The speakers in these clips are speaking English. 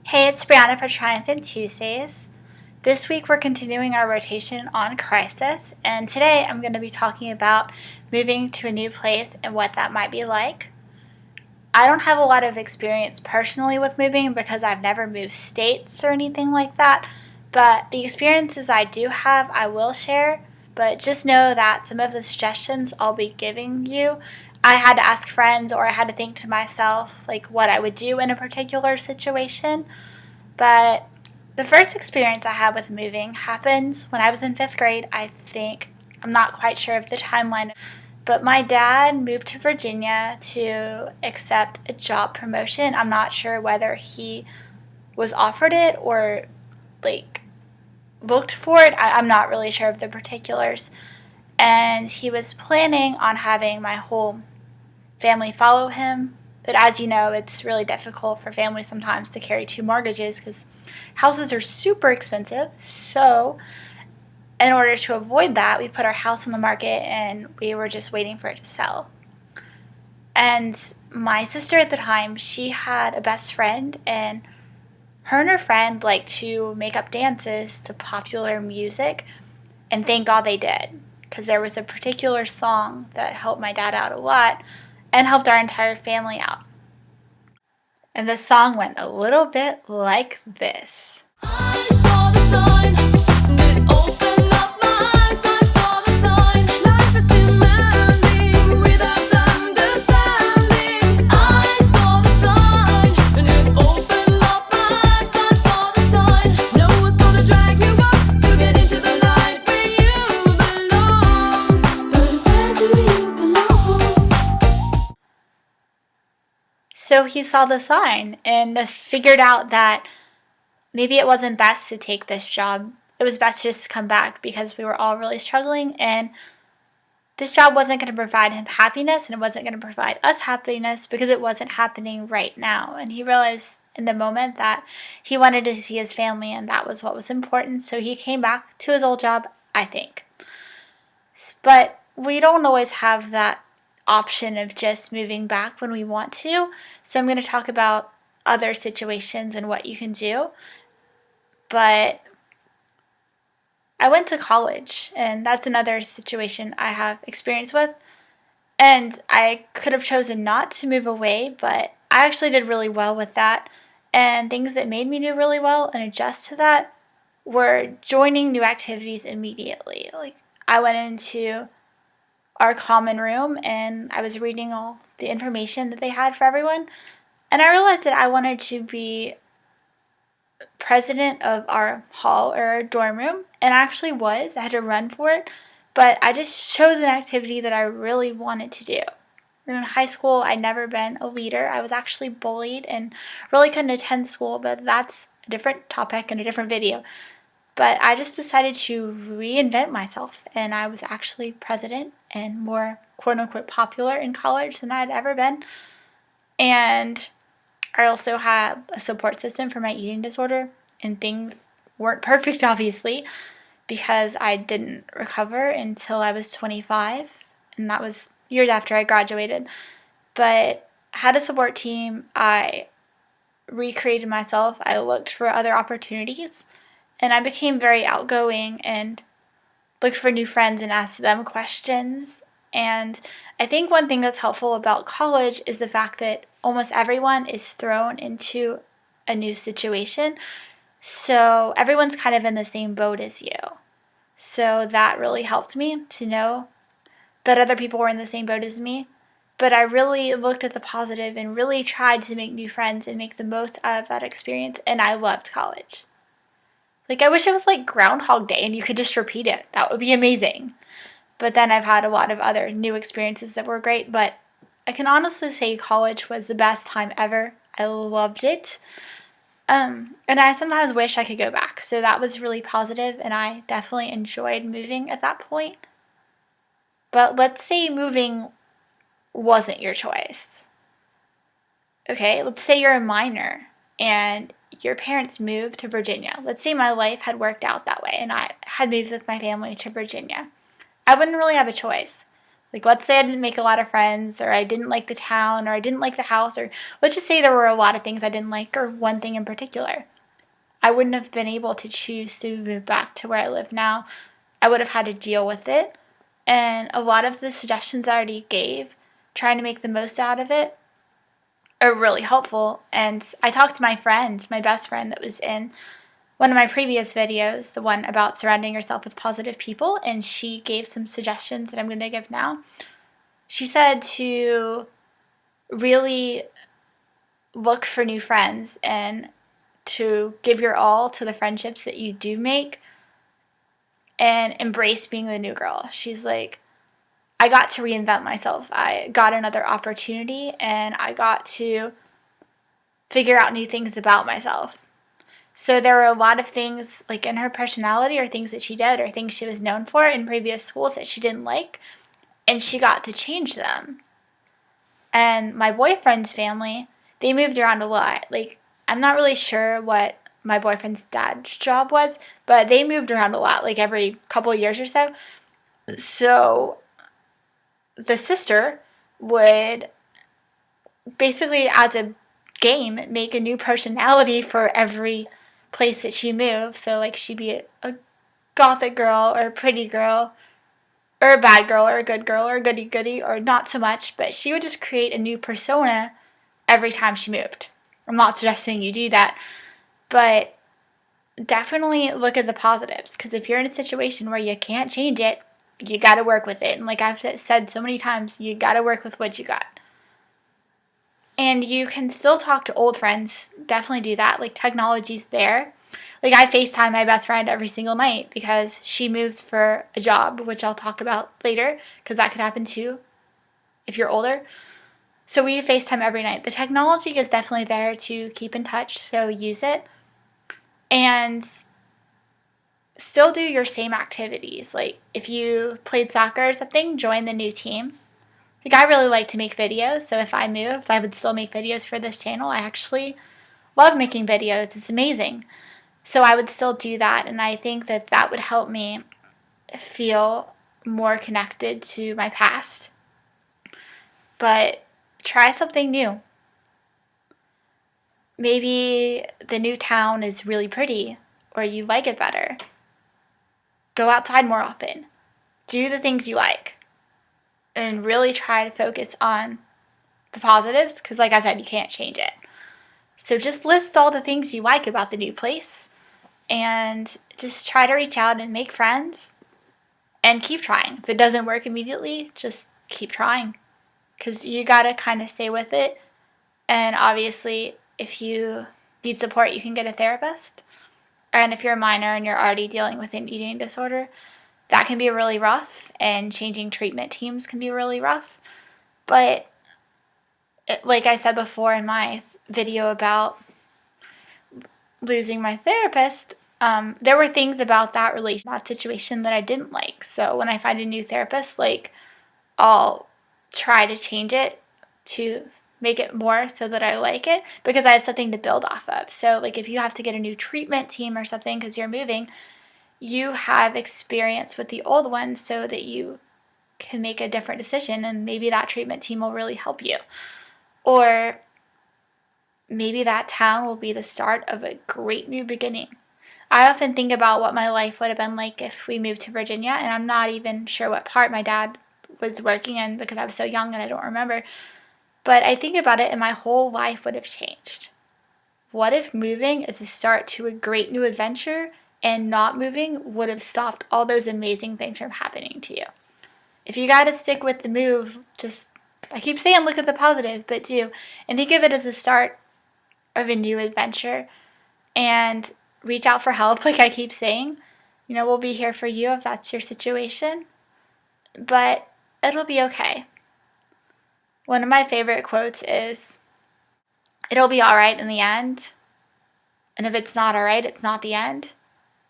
Hey, it's Brianna for Triumphant Tuesdays. This week we're continuing our rotation on crisis, and today I'm going to be talking about moving to a new place and what that might be like. I don't have a lot of experience personally with moving because I've never moved states or anything like that, but the experiences I do have I will share, but just know that some of the suggestions I'll be giving you I had to ask friends or I had to think to myself like what I would do in a particular situation. But the first experience I had with moving happens when I was in fifth grade, I think. I'm not quite sure of the timeline, but my dad moved to Virginia to accept a job promotion. I'm not sure whether he was offered it or like looked for it. I'm not really sure of the particulars. And he was planning on having my whole family follow him. But as you know, it's really difficult for families sometimes to carry two mortgages because houses are super expensive. So, in order to avoid that, we put our house on the market and we were just waiting for it to sell. And my sister at the time, she had a best friend, and her friend liked to make up dances to popular music, and thank God they did, because there was a particular song that helped my dad out a lot and helped our entire family out. And the song went a little bit like this. I saw the sign, and it opened up my eyes. I saw the sign, life is demanding without understanding. I saw the sign, and it opened up my eyes. I saw the sign, no one's gonna drag you up to get into the light where you belong. But where do you belong? So he saw the sign and figured out that maybe it wasn't best to take this job. It was best just to come back because we were all really struggling, and this job wasn't going to provide him happiness, and it wasn't going to provide us happiness because it wasn't happening right now. And he realized in the moment that he wanted to see his family, and that was what was important. So he came back to his old job, I think. But we don't always have that option of just moving back when we want to. So I'm going to talk about other situations and what you can do. But I went to college, and that's another situation I have experience with. And I could have chosen not to move away, but I actually did really well with that. And things that made me do really well and adjust to that were joining new activities immediately. Like, I went into our common room and I was reading all the information that they had for everyone, and I realized that I wanted to be president of our hall or our dorm room, and I actually was. I had to run for it, but I just chose an activity that I really wanted to do. In high school, I'd never been a leader. I was actually bullied and really couldn't attend school, but that's a different topic and a different video. But I just decided to reinvent myself, and I was actually president and more quote-unquote popular in college than I'd ever been. And I also have a support system for my eating disorder, and things weren't perfect, obviously, because I didn't recover until I was 25, and that was years after I graduated. But I had a support team. I recreated myself. I looked for other opportunities. And I became very outgoing and looked for new friends and asked them questions. And I think one thing that's helpful about college is the fact that almost everyone is thrown into a new situation. So everyone's kind of in the same boat as you. So that really helped me to know that other people were in the same boat as me. But I really looked at the positive and really tried to make new friends and make the most out of that experience. And I loved college. Like, I wish it was like Groundhog Day and you could just repeat it. That would be amazing. But then I've had a lot of other new experiences that were great. But I can honestly say college was the best time ever. I loved it. And I sometimes wish I could go back. So that was really positive, and I definitely enjoyed moving at that point. But let's say moving wasn't your choice. Okay, let's say you're a minor and your parents moved to Virginia. Let's say my life had worked out that way and I had moved with my family to Virginia. I wouldn't really have a choice. Like, let's say I didn't make a lot of friends, or I didn't like the town, or I didn't like the house, or let's just say there were a lot of things I didn't like, or one thing in particular. I wouldn't have been able to choose to move back to where I live now. I would have had to deal with it. And a lot of the suggestions I already gave, trying to make the most out of it, are really helpful. And I talked to my friend, my best friend that was in one of my previous videos, the one about surrounding yourself with positive people, and she gave some suggestions that I'm going to give now. She said to really look for new friends and to give your all to the friendships that you do make and embrace being the new girl. She's like, I got to reinvent myself. I got another opportunity and I got to figure out new things about myself. So there were a lot of things like in her personality or things that she did or things she was known for in previous schools that she didn't like, and she got to change them. And my boyfriend's family, they moved around a lot. Like, I'm not really sure what my boyfriend's dad's job was, but they moved around a lot, like every couple of years or so. So the sister would basically, as a game, make a new personality for every place that she moved. So, like, she'd be a gothic girl or a pretty girl or a bad girl or a good girl or a goody goody or not so much, but she would just create a new persona every time she moved. I'm not suggesting you do that, but definitely look at the positives, because if you're in a situation where you can't change it, you got to work with it. And like I've said so many times, you got to work with what you got. And you can still talk to old friends. Definitely do that. Like, technology's there. Like, I FaceTime my best friend every single night because she moved for a job, which I'll talk about later, because that could happen too if you're older. So we FaceTime every night. The technology is definitely there to keep in touch, so use it. And still do your same activities. Like, if you played soccer or something, join the new team. Like, I really like to make videos, so if I moved, I would still make videos for this channel. I actually love making videos. It's amazing. So I would still do that, and I think that that would help me feel more connected to my past. But try something new. Maybe the new town is really pretty, or you like it better. Go outside more often. Do the things you like. And really try to focus on the positives, because like I said, you can't change it. So just list all the things you like about the new place and just try to reach out and make friends and keep trying. If it doesn't work immediately, just keep trying, because you gotta kind of stay with it. And obviously, if you need support, you can get a therapist. And if you're a minor and you're already dealing with an eating disorder, that can be really rough, and changing treatment teams can be really rough. But like I said before in my video about losing my therapist, there were things about that situation that I didn't like. So when I find a new therapist, like, I'll try to change it to make it more so that I like it, because I have something to build off of. So like, if you have to get a new treatment team or something because you're moving, you have experience with the old one so that you can make a different decision, and maybe that treatment team will really help you. Or maybe that town will be the start of a great new beginning. I often think about what my life would have been like if we moved to Virginia, and I'm not even sure what part my dad was working in because I was so young and I don't remember. But I think about it and my whole life would have changed. What if moving is the start to a great new adventure, and not moving would have stopped all those amazing things from happening to you? If you gotta stick with the move, just, I keep saying look at the positive, but do. And think of it as the start of a new adventure. And reach out for help, like I keep saying. You know, we'll be here for you if that's your situation. But it'll be okay. One of my favorite quotes is, it'll be alright in the end. And if it's not alright, it's not the end.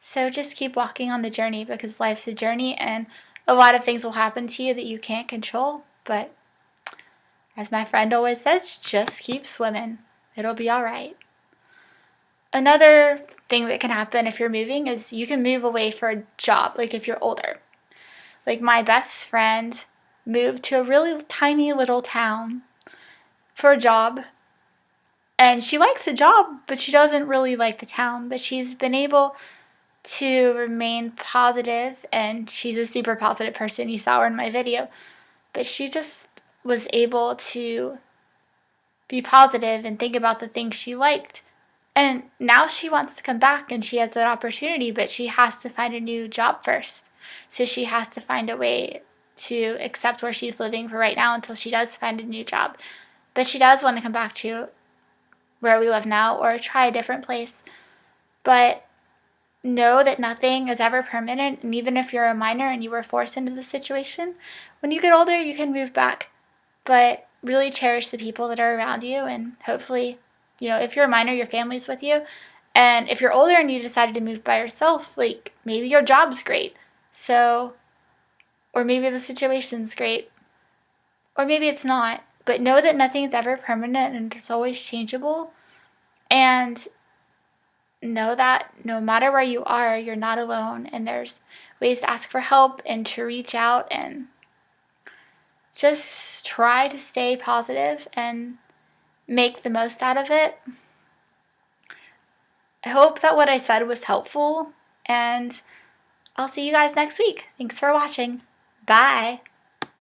So just keep walking on the journey, because life's a journey and a lot of things will happen to you that you can't control. But as my friend always says, just keep swimming. It'll be alright. Another thing that can happen if you're moving is you can move away for a job, like if you're older. Like, my best friend moved to a really tiny little town for a job. And she likes the job, but she doesn't really like the town. But she's been able to remain positive, and she's a super positive person. You saw her in my video. But she just was able to be positive and think about the things she liked. And now she wants to come back, and she has that opportunity, but she has to find a new job first. So she has to find a way to accept where she's living for right now until she does find a new job. But she does want to come back to where we live now or try a different place. But know that nothing is ever permanent, and even if you're a minor and you were forced into this situation, when you get older, you can move back. But really cherish the people that are around you, and hopefully, if you're a minor, your family's with you. And if you're older and you decided to move by yourself, like, maybe your job's great. So, or maybe the situation's great. Or maybe it's not. But know that nothing's ever permanent and it's always changeable. And know that no matter where you are, you're not alone. And there's ways to ask for help and to reach out, and just try to stay positive and make the most out of it. I hope that what I said was helpful, and I'll see you guys next week. Thanks for watching. Bye.